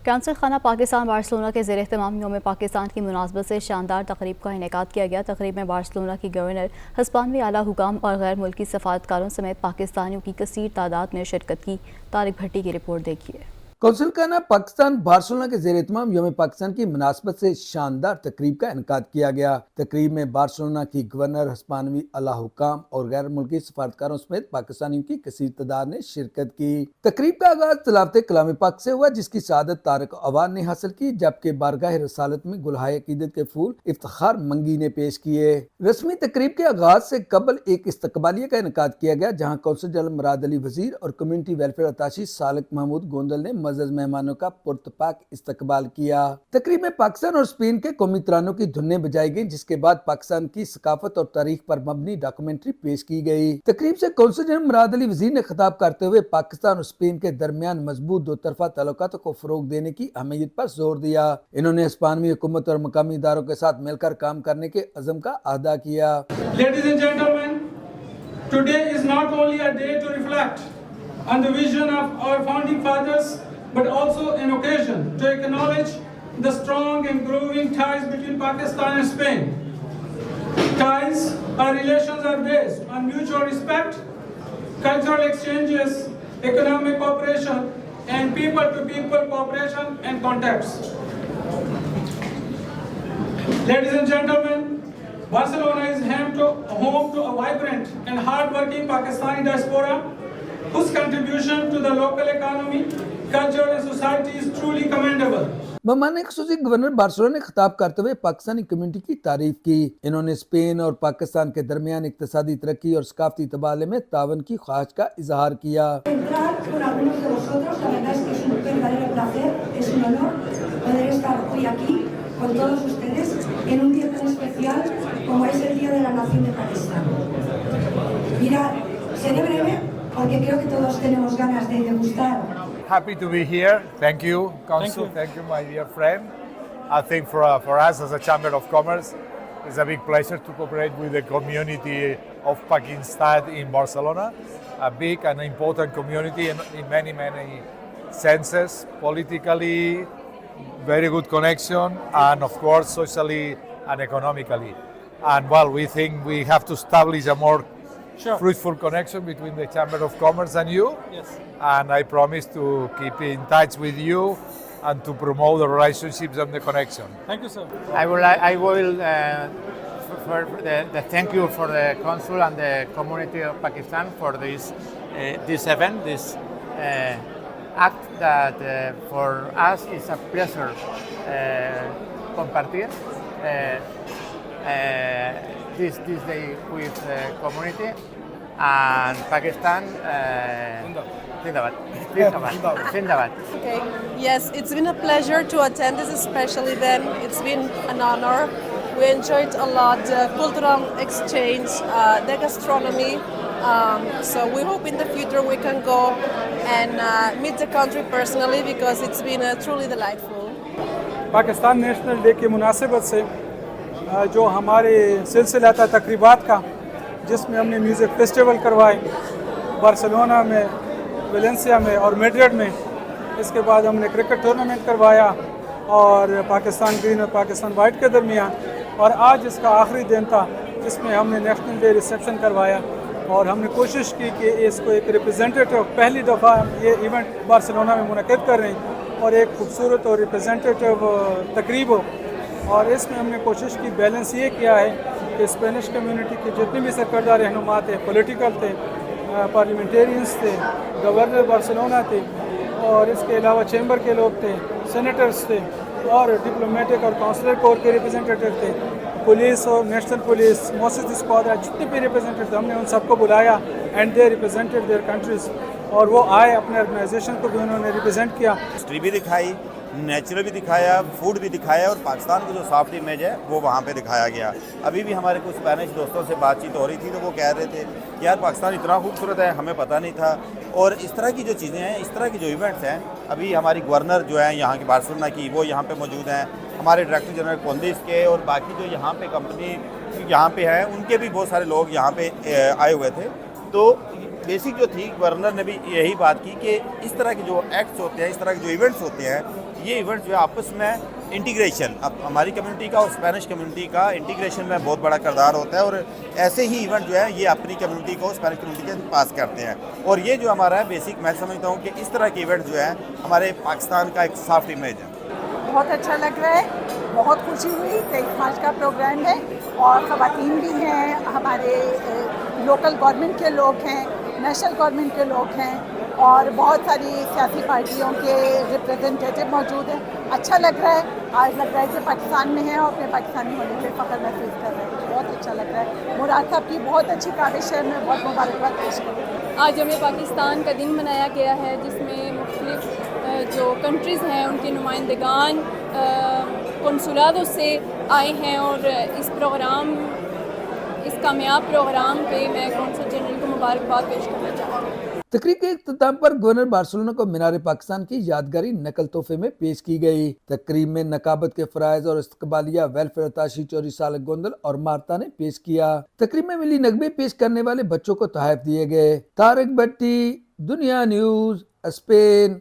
Council خانہ Pakistan Barcelona کے زیر اہتمام یوم پاکستان کی مناسبت سے شاندار تقریب کا انعقاد کیا گیا۔ تقریب میں بارسلونا کی گورنر، ہسپانوی اعلیٰ حکام اور غیر ملکی سفارتکاروں سمیت پاکستانیوں کی کثیر تعداد نے شرکت کی۔ طارق بھٹی کی رپورٹ دیکھیے۔ کونسل خانہ پاکستان بارسلونا کے زیر اہتمام یوم پاکستان کی مناسبت سے شاندار تقریب کا انعقاد کیا گیا۔ تقریب میں بارسلونا کی گورنر، ہسپانوی اعلیٰ حکام اور غیر ملکی سفارتکاروں سمیت پاکستانیوں کی کثیر تعداد نے شرکت کی۔ تقریب کا آغاز تلاوت کلام پاک سے ہوا، جس کی سعادت طارق عوان نے حاصل کی، جبکہ بارگاہ رسالت میں گلہائے عقیدت کے پھول افتخار منگی نے پیش کیے۔ رسمی تقریب کے آغاز سے قبل ایک استقبالیہ کا انعقاد کیا گیا، جہاں کونسل جنرل مراد علی وزیر اور کمیونٹی ویلفیئر اتاشی سالک محمود گوندل نے معزز مہمانوں کا پرتپاک استقبال کیا۔ تقریب میں پاکستان اور اسپین کے قومی ترانوں کی دھنیں بجائی گئیں، جس کے بعد پاکستان کی ثقافت اور تاریخ پر مبنی ڈاکومنٹری پیش کی گئی۔ تقریب سے کونسل جنرل مراد علی وزیر نے خطاب کرتے ہوئے پاکستان اور اسپین کے درمیان مضبوط دو طرفہ تعلقات کو فروغ دینے کی اہمیت پر زور دیا۔ انہوں نے ہسپانوی حکومت اور مقامی اداروں کے ساتھ مل کر کام کرنے کے عزم کا اعادہ کیا۔ Ladies and gentlemen, today is not only a day to reflect on the vision of our founding fathers, but also an occasion to acknowledge the strong and growing ties between Pakistan and Spain. Ties or relations are based on mutual respect, cultural exchanges, economic cooperation, and people-to-people cooperation and contacts. Ladies and gentlemen, Barcelona is home to a vibrant and hard-working Pakistani diaspora whose contribution to the local economy, culture and society is truly commendable. مہمان خصوصی governor Barcelona نے خطاب کرتے ہوئے Pakistani community کی تعریف کی۔ انہوں نے اسپین اور پاکستان کے درمیان اقتصادی ترقی اور ثقافتی تبادلے میں تعاون کی خواہش کا اظہار کیا۔ Happy to be here. Thank you, Council. Thank you, my dear friend. I think for us as a Chamber of Commerce, it's a big pleasure to cooperate with the community of Pakistan in Barcelona. A big and important community in many senses. Politically, very good connection, and of course, socially and economically. And well, we think we have to establish a more fruitful connection between the Chamber of Commerce and you. Yes. And I promise to keep in touch with you and to promote the relationships and the connection. Thank you, sir. I will thank you for the Consul and the community of Pakistan for this event, this act that for us is a pleasure compartir this day with community and Pakistan. Zindabad. Okay. Yes, it's been a pleasure to attend this special event. It's been an honor. We enjoyed a lot the cultural exchange, the gastronomy. So we hope in the future we can go and meet the country personally because it's been truly delightful. Pakistan national day کی مناسبت سے جو ہمارے سلسلہ تھا تقریبات کا، جس میں ہم نے میوزک فیسٹیول کروائے بارسلونا میں، ویلنسیا میں اور میڈرڈ میں۔ اس کے بعد ہم نے کرکٹ ٹورنامنٹ کروایا اور پاکستان گرین اور پاکستان وائٹ کے درمیان، اور آج اس کا آخری دن تھا جس میں ہم نے نیشنل ڈے ریسیپشن کروایا، اور ہم نے کوشش کی کہ اس کو ایک ریپرزینٹیو، پہلی دفعہ یہ ایونٹ بارسلونا میں منعقد کر رہے ہیں، اور ایک خوبصورت اور ریپرزینٹیو تقریب ہو۔ اور اس میں ہم نے کوشش کی، بیلنس یہ کیا ہے کہ اسپینش کمیونٹی کے جتنے بھی سرکردہ رہنما تھے، پولیٹیکل تھے، پارلیمنٹیرینز تھے، گورنر بارسلونا تھے، اور اس کے علاوہ چیمبر کے لوگ تھے، سینیٹرز تھے، اور ڈپلومیٹک اور کونسلر کور کے ریپرزینٹیو تھے، پولیس اور نیشنل پولیس، موسس اسکواڈرا، جتنے بھی ریپرزینٹیو تھے، ہم نے ان سب کو بلایا، and they represented their countries, اور وہ آئے، اپنے آرگنائزیشن کو بھی انہوں نے ریپرزینٹ کیا۔ ہسٹری بھی دکھائی، نیچرل بھی دکھایا، فوڈ بھی دکھایا، اور پاکستان کی جو سافٹ امیج ہے وہ وہاں پہ دکھایا گیا۔ ابھی بھی ہمارے کچھ اسپینش دوستوں سے بات چیت ہو رہی تھی تو وہ کہہ رہے تھے کہ یار پاکستان اتنا خوبصورت ہے، ہمیں پتہ نہیں تھا۔ اور اس طرح کی جو چیزیں ہیں، اس طرح کی جو ایونٹس ہیں، ابھی ہماری گورنر جو ہیں یہاں کی بارسلونا کی، وہ یہاں پہ موجود ہیں، ہمارے ڈائریکٹر جنرل کوندس کے، اور باقی جو یہاں پہ کمپنی یہاں پہ ہیں ان کے بھی بہت سارے لوگ یہاں پہ آئے ہوئے تھے۔ تو بیسک جو تھی گورنر نے بھی یہی بات کی کہ اس طرح کے جو ایکٹس ہوتے ہیں، اس طرح کے جو ایونٹس ہوتے ہیں، یہ ایونٹس جو ہے آپس میں انٹیگریشن، اب ہماری کمیونٹی کا اور اسپینش کمیونٹی کا انٹیگریشن میں بہت بڑا کردار ہوتا ہے، اور ایسے ہی ایونٹ جو ہے یہ اپنی کمیونٹی کو اسپینش کمیونٹی کے پاس کرتے ہیں، اور یہ جو ہمارا ہے بیسک میں سمجھتا ہوں کہ اس طرح کے ایونٹ جو ہے ہمارے پاکستان کا ایک سافٹ امیج ہے۔ بہت اچھا لگ رہا ہے، بہت خوشی ہوئی۔ 23 مارچ کا پروگرام ہے اور خواتین بھی ہیں، ہمارے لوکل گورنمنٹ کے لوگ ہیں، نیشنل گورنمنٹ کے لوگ ہیں، اور بہت ساری سیاسی پارٹیوں کے ریپریزنٹیٹو موجود ہیں۔ اچھا لگ رہا ہے، آج لگ رہا ہے کہ پاکستان میں ہیں اور اپنے پاکستانی ہونے پہ فخر محسوس کر رہے ہیں۔ بہت اچھا لگ رہا ہے۔ مراد صاحب کی بہت اچھی کاوش ہے، میں بہت مبارکباد پیش کروں گی۔ آج یوم پاکستان کا دن منایا گیا ہے، جس میں مختلف جو کنٹریز ہیں ان کے نمائندگان کنسولادوں سے آئے ہیں، اور اس کامیاب پروگرام پہ میں قونصل جنرل کو مبارکباد پیش کرنا چاہتا ہوں۔ تقریب کے اختتام پر گورنر بارسلونا کو مینار پاکستان کی یادگاری نقل تحفے میں پیش کی گئی۔ تقریب میں نقابت کے فرائض اور استقبالیہ ویلفیئر عطاشی چوری سالک گوندل اور مارتا نے پیش کیا۔ تقریب میں ملی نغمے پیش کرنے والے بچوں کو تحائف دیے گئے۔ طارق بٹی، دنیا نیوز، اسپین۔